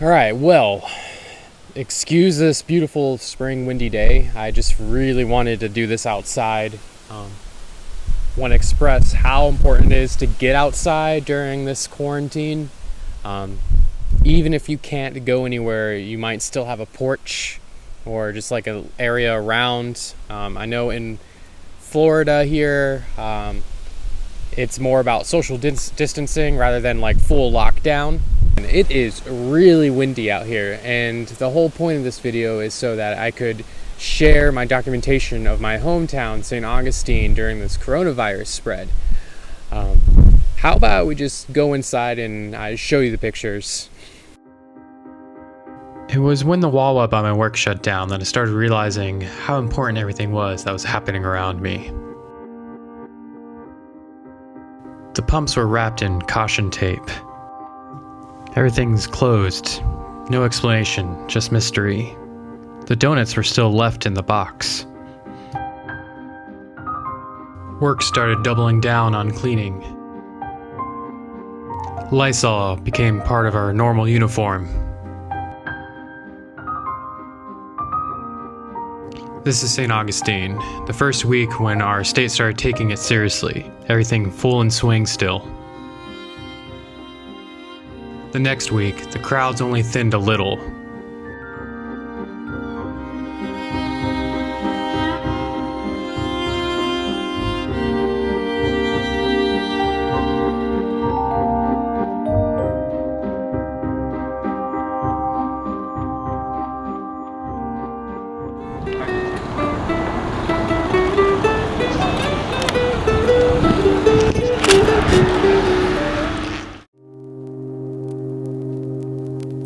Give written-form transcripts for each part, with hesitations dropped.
All right, well, excuse this beautiful spring windy day. I just really wanted to do this outside. Want to express how important it is to get outside during this quarantine. Even if you can't go anywhere, you might still have a porch or just like an area around. I know in Florida here, it's more about social distancing rather than like full lockdown. And it is really windy out here, and the whole point of this video is so that I could share my documentation of my hometown, St. Augustine, during this coronavirus spread. How about we just go inside and I show you the pictures? It was when the wall up on my work shut down that I started realizing how important everything was that was happening around me. The pumps were wrapped in caution tape. Everything's closed. No explanation, just mystery. The donuts were still left in the box. Work started doubling down on cleaning. Lysol became part of our normal uniform. This is St. Augustine, the first week when our state started taking it seriously, everything full in swing still. The next week, the crowds only thinned a little.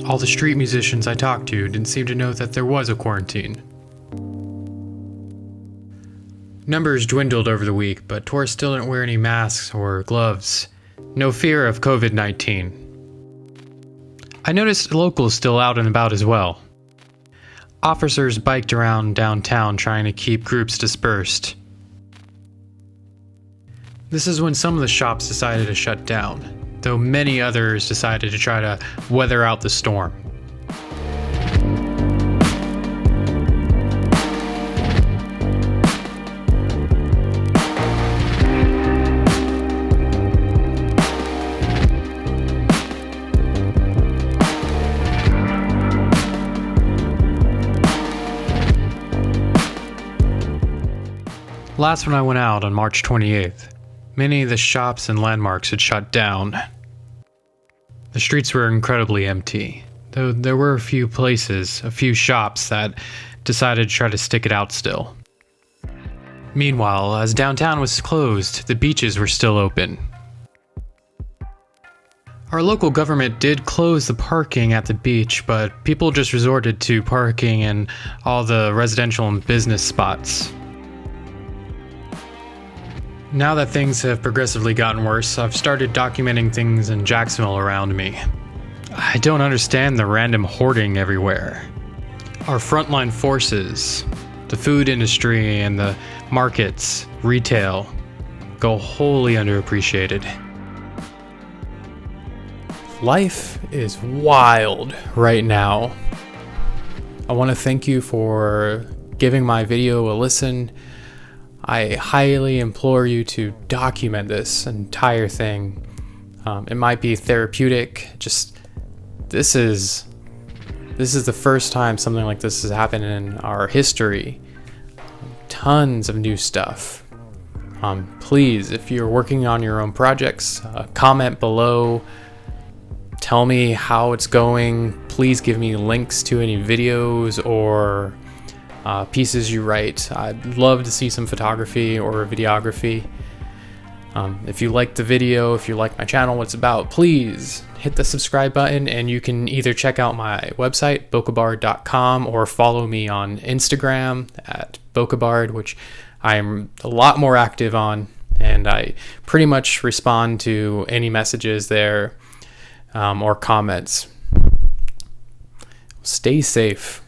All the street musicians I talked to didn't seem to know that there was a quarantine. Numbers dwindled over the week, but tourists still didn't wear any masks or gloves. No fear of COVID-19. I noticed locals still out and about as well. Officers biked around downtown trying to keep groups dispersed. This is when some of the shops decided to shut down, though many others decided to try to weather out the storm. Last when I went out on March 28th, many of the shops and landmarks had shut down. The streets were incredibly empty, though there were a few shops that decided to try to stick it out still. Meanwhile, as downtown was closed, the beaches were still open. Our local government did close the parking at the beach, but people just resorted to parking in all the residential and business spots. Now that things have progressively gotten worse, I've started documenting things in Jacksonville around me. I don't understand the random hoarding everywhere. Our frontline forces, the food industry and the markets, retail, go wholly underappreciated. Life is wild right now. I want to thank you for giving my video a listen. I highly implore you to document this entire thing. It might be therapeutic. This is the first time something like this has happened in our history. Tons of new stuff. Please, if you're working on your own projects, comment below. Tell me how it's going. Please give me links to any videos or pieces you write. I'd love to see some photography or videography. If you like the video, if you like my channel, what it's about, please hit the subscribe button, and you can either check out my website, bokabard.com, or follow me on Instagram at bokabard, which I'm a lot more active on, and I pretty much respond to any messages there or comments. Stay safe.